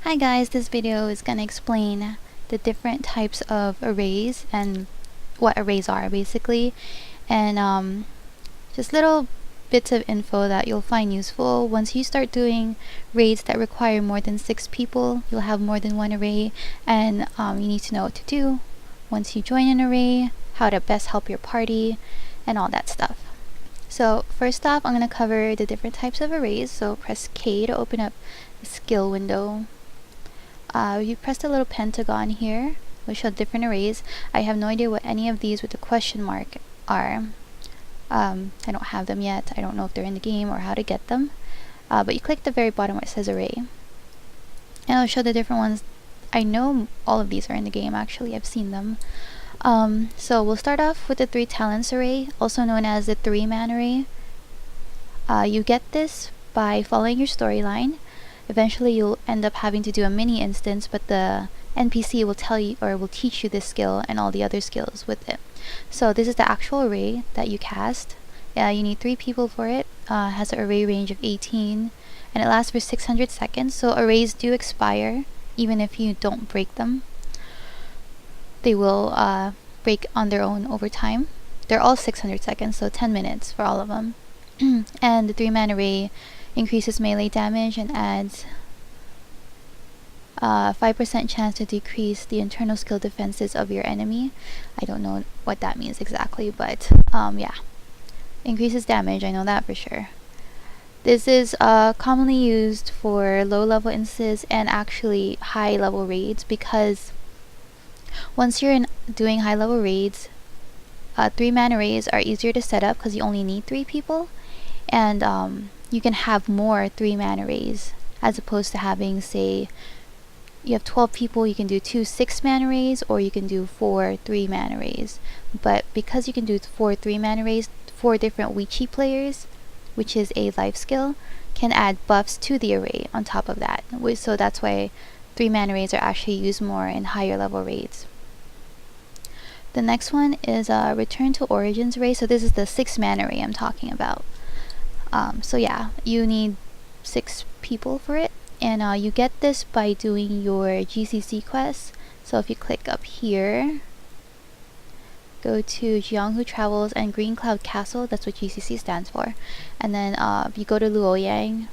Hi guys, this video is going to explain the different types of arrays and what arrays are basically, and just little bits of info that you'll find useful. Once you start doing raids that require more than 6 people, you'll have more than one array, and you need to know what to do once you join an array, how to best help your party, and all that stuff. So first off, I'm going to cover the different types of arrays. So press K to open up the skill window. You press the little pentagon here, which show different arrays. I have no idea what any of these with the question mark are. I don't have them yet. I don't know if they're in the game or how to get them. But you click the very bottom where it says array, and it'll show the different ones. I know all of these are in the game actually. I've seen them. So we'll start off with the 3 talents array, also known as the 3-man array. You get this by following your storyline. Eventually you'll end up having to do a mini instance, but the NPC will tell you or will teach you this skill and all the other skills with it. So this is the actual array that you cast. You need 3 people for it. Has an array range of 18, and it lasts for 600 seconds. So arrays do expire even if you don't break them. They will break on their own over time. They're all 600 seconds, so 10 minutes for all of them. And the 3-man array increases melee damage and adds 5% chance to decrease the internal skill defenses of your enemy. I don't know what that means exactly, but yeah. Increases damage, I know that for sure. This is commonly used for low-level instances and actually high-level raids, because once you're doing high-level raids, 3-man arrays are easier to set up because you only need 3 people, and you can have more 3-man arrays as opposed to having, say, you have 12 people, you can do 2 6-man arrays, or you can do 4 3-man arrays. But because you can do 4 3-man arrays, 4 different Wichi players, which is a life skill, can add buffs to the array on top of that. So that's why 3-man arrays are actually used more in higher level raids. The next one is a Return to Origins array. So this is the 6-man array I'm talking about. So yeah, you need 6 people for it, and you get this by doing your GCC quests. So if you click up here, go to Jianghu Travels and Green Cloud Castle, that's what GCC stands for, and then if you go to Luoyang,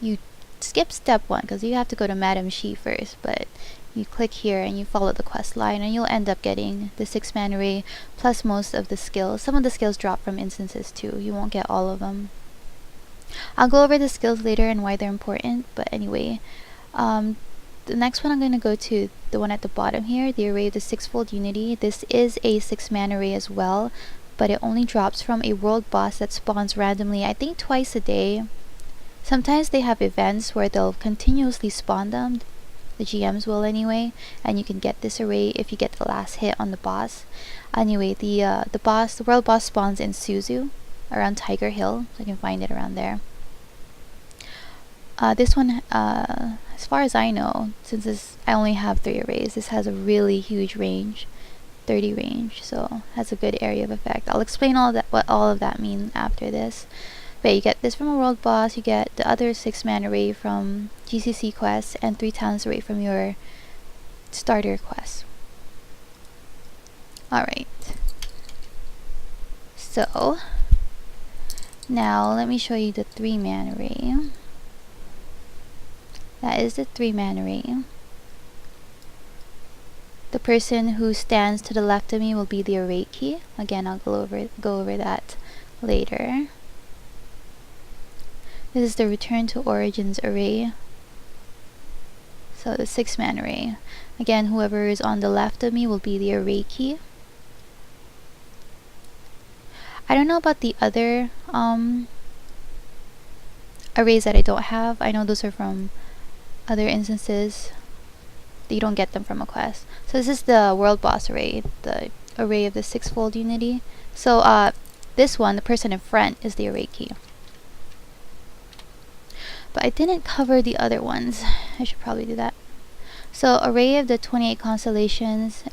you skip step 1 because you have to go to Madame Xi first, but you click here and you follow the quest line, and you'll end up getting the 6-man array plus most of the skills. Some of the skills drop from instances too. You won't get all of them. I'll go over the skills later and why they're important, but anyway, the next one I'm going to go to, the one at the bottom here, the array of the 6-fold unity. This is a 6-man array as well, but it only drops from a world boss that spawns randomly, I think twice a day. Sometimes they have events where they'll continuously spawn them. The GMs will anyway, and you can get this array if you get the last hit on the boss. Anyway, the world boss spawns in Suzu, around Tiger Hill, so you can find it around there. This one, as far as I know, since I only have 3 arrays, this has a really huge range, 30 range, so has a good area of effect. I'll explain what all of that means after this. But you get this from a world boss, you get the other 6-man array from GCC quests, and 3 talents array from your starter quests. Alright. So, now let me show you the 3-man array. That is the 3-man array. The person who stands to the left of me will be the array key. Again, I'll go over that later. This is the Return to Origins array. So the 6-man array. Again, whoever is on the left of me will be the array key. I don't know about the other arrays that I don't have. I know those are from other instances. You don't get them from a quest. So this is the world boss array, the array of the 6-fold unity. So this one, the person in front, is the array key. But I didn't cover the other ones. I should probably do that. So array of the 28 constellations,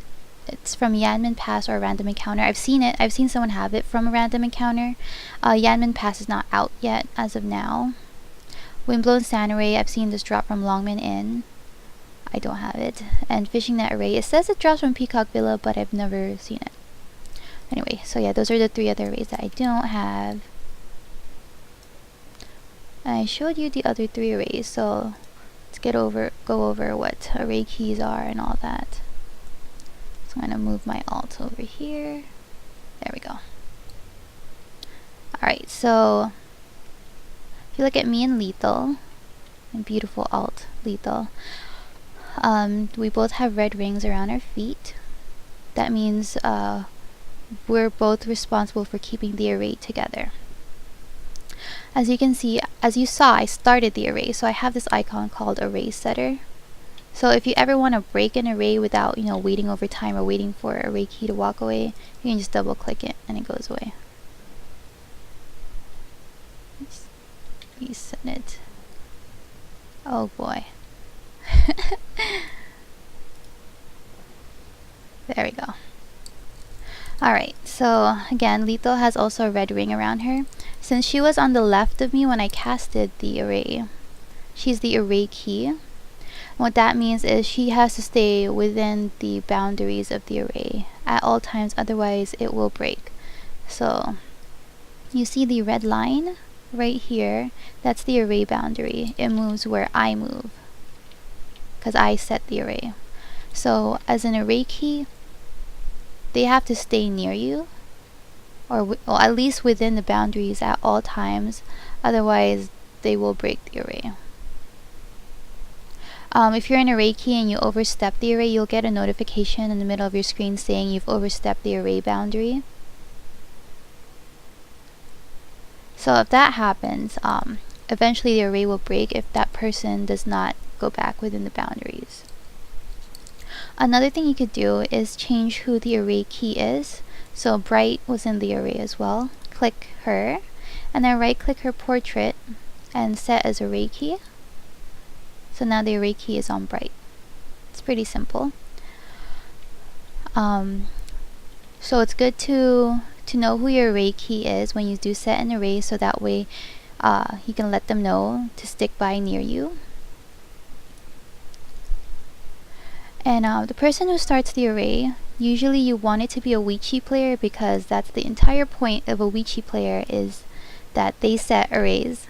it's from Yanmen Pass or Random Encounter. I've seen it. I've seen someone have it from a Random Encounter. Yanmen Pass is not out yet as of now. Windblown Sand Array, I've seen this drop from Longman Inn. I don't have it. And Fishing Net Array, it says it drops from Peacock Villa, but I've never seen it. Anyway, so yeah, those are the 3 other arrays that I don't have. I showed you the other 3 arrays, so let's go over what array keys are and all that. So I'm gonna move my alt over here. There we go. Alright, so if you look at me and Lethal, and beautiful alt, Lethal, we both have red rings around our feet. That means we're both responsible for keeping the array together. As you can see, as you saw, I started the array, so I have this icon called Array Setter. So if you ever want to break an array without, you know, waiting over time or waiting for array key to walk away, you can just double click it and it goes away. Let's reset it. Oh boy. There we go. Alright, so again, Lethal has also a red ring around her. Since she was on the left of me when I casted the array, she's the array key. What that means is she has to stay within the boundaries of the array at all times, otherwise it will break. So you see the red line right here, that's the array boundary. It moves where I move because I set the array. So as an array key, they have to stay near you, or at least within the boundaries at all times, otherwise they will break the array. If you're an array key and you overstep the array, you'll get a notification in the middle of your screen saying you've overstepped the array boundary. So if that happens, eventually the array will break if that person does not go back within the boundaries. Another thing you could do is change who the array key is. So Bright was in the array as well. Click her, and then right click her portrait and set as array key. So now the array key is on Bright. It's pretty simple. So it's good to know who your array key is when you do set an array, so that way you can let them know to stick by near you. And the person who starts the array, usually you want it to be a Ouija player, because that's the entire point of a Ouija player, is that they set arrays.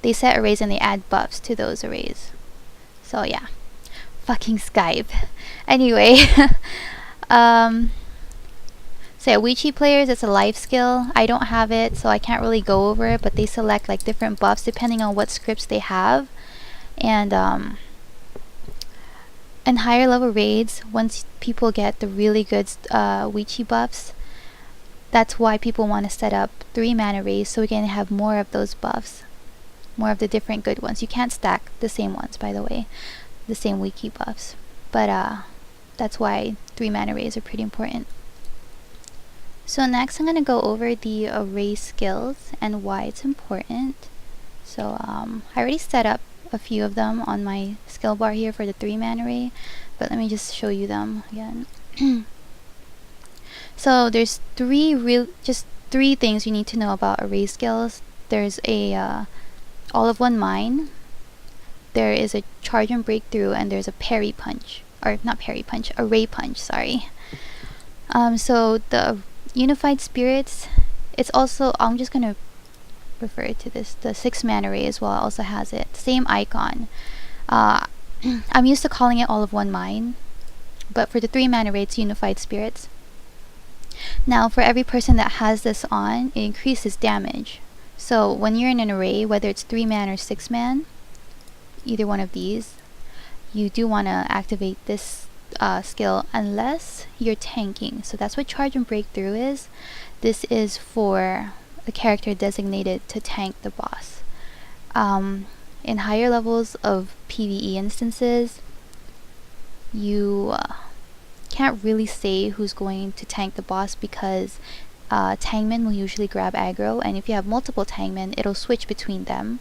They set arrays and they add buffs to those arrays. So yeah, fucking Skype. Anyway, so yeah, Ouija players, it's a life skill. I don't have it, so I can't really go over it, but they select like different buffs depending on what scripts they have. And in higher level raids, once people get the really good Ouija buffs, that's why people want to set up 3 mana arrays, so we can have more of those buffs, more of the different good ones. You can't stack the same ones, by the way, the same Ouija buffs, but that's why 3 mana arrays are pretty important. So next I'm going to go over the array skills and why it's important. So I already set up a few of them on my skill bar here for the 3 mana array, but let me just show you them again. So there's just three things you need to know about array skills. There's a all of one mine, there is a charge and breakthrough, and there's a parry punch, or not parry punch, array punch, sorry. So the unified spirits, it's also, I'm just gonna refer to this, the 6 mana array as well also has it, same icon. I'm used to calling it all of one mine, but for the 3 mana array it's unified spirits. Now for every person that has this on, it increases damage. So when you're in an array, whether it's 3 man or 6 man, either one of these, you do want to activate this skill unless you're tanking. So that's what charge and breakthrough is. This is for the character designated to tank the boss. In higher levels of PvE instances, you can't really say who's going to tank the boss, because Tangmen will usually grab aggro, and if you have multiple Tangmen, it'll switch between them.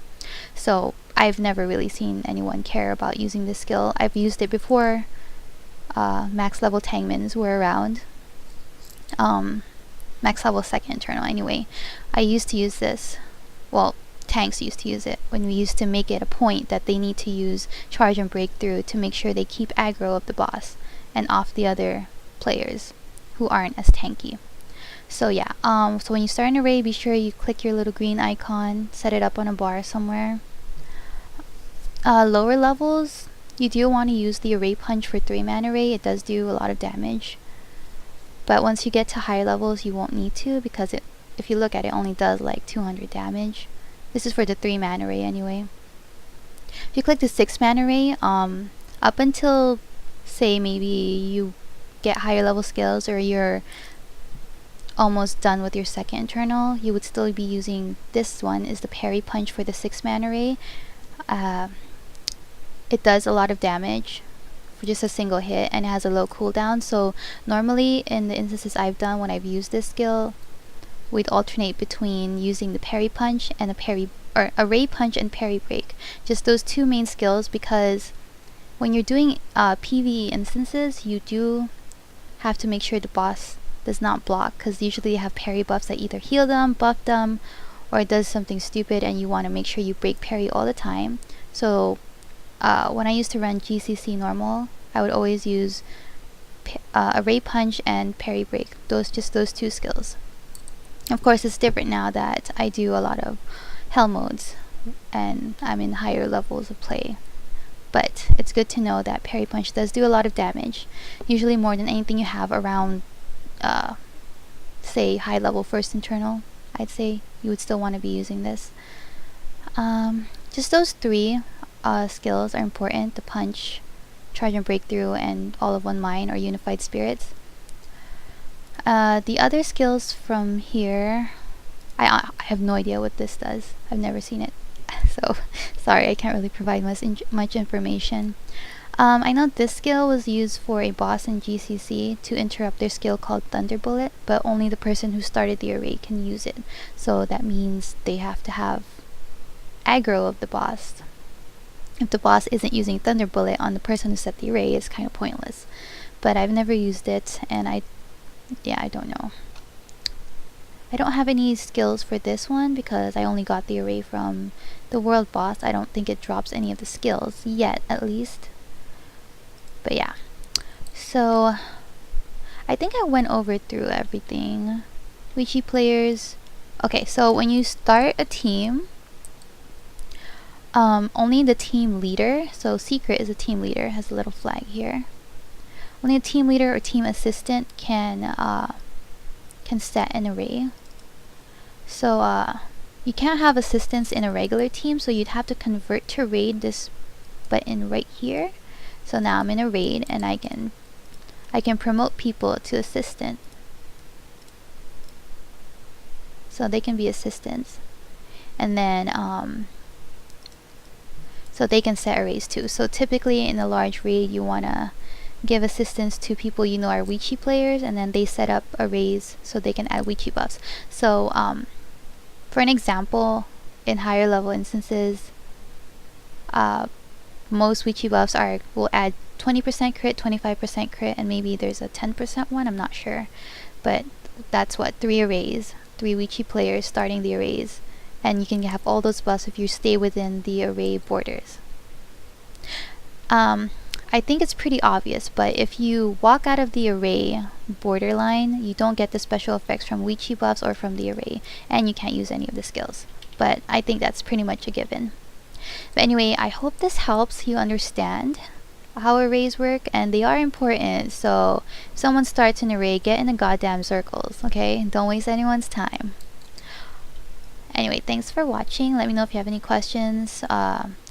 So I've never really seen anyone care about using this skill. I've used it before max level Tangmens were around. Max level second eternal anyway. I used to use this well, tanks used to use it when we used to make it a point that they need to use charge and breakthrough to make sure they keep aggro of the boss and off the other players who aren't as tanky. So yeah, so when you start an array, be sure you click your little green icon, set it up on a bar somewhere. Lower levels, you do want to use the array punch for 3-man array. It does do a lot of damage. But once you get to higher levels, you won't need to, because if you look at it, only does like 200 damage. This is for the 3-man array anyway. If you click the 6-man array, up until say maybe you get higher level skills or you're almost done with your second internal, you would still be using this one, is the parry punch for the 6-man array. It does a lot of damage for just a single hit, and it has a low cooldown. So normally in the instances I've done when I've used this skill, we'd alternate between using the parry punch and array punch and parry break. Just those two main skills, because when you're doing PvE instances, you do have to make sure the boss does not block, because usually you have parry buffs that either heal them, buff them, or it does something stupid, and you want to make sure you break parry all the time. So when I used to run GCC normal, I would always use array punch and parry break. Just those two skills. Of course, it's different now that I do a lot of hell modes and I'm in higher levels of play. But it's good to know that parry punch does do a lot of damage, usually more than anything you have around say high level first internal. I'd say you would still want to be using this. Just those three skills are important: the punch, charge and breakthrough, and all of one mind or unified spirits. The other skills from here, I have no idea what this does. I've never seen it, so sorry, I can't really provide much information. I know this skill was used for a boss in GCC to interrupt their skill called Thunder Bullet, but only the person who started the array can use it. So that means they have to have aggro of the boss. If the boss isn't using Thunder Bullet on the person who set the array, it's kind of pointless. But I've never used it, and I don't know. I don't have any skills for this one because I only got the array from the world boss. I don't think it drops any of the skills yet, at least. But yeah, so I think I went over through everything. Witchy players. Okay, so when you start a team, only the team leader, so Secret is a team leader, has a little flag here. Only a team leader or team assistant can set an array. So you can't have assistants in a regular team, so you'd have to convert to raid this button right here. So now I'm in a raid and I can promote people to assistant. So they can be assistants. And then so they can set arrays too. So typically in a large raid you wanna give assistance to people you know are Witchy players, and then they set up arrays so they can add Witchy buffs. So for an example, in higher level instances, most Witchy buffs will add 20% crit, 25% crit, and maybe there's a 10% one, I'm not sure. But that's what, 3 arrays, 3 Witchy players starting the arrays, and you can have all those buffs if you stay within the array borders. I think it's pretty obvious, but if you walk out of the array borderline, you don't get the special effects from Witchy buffs or from the array, and you can't use any of the skills. But I think that's pretty much a given. But anyway, I hope this helps you understand how arrays work, and they are important. So if someone starts an array, get in the goddamn circles, okay? Don't waste anyone's time. Anyway, thanks for watching. Let me know if you have any questions,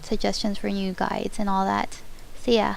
suggestions for new guides and all that. See ya.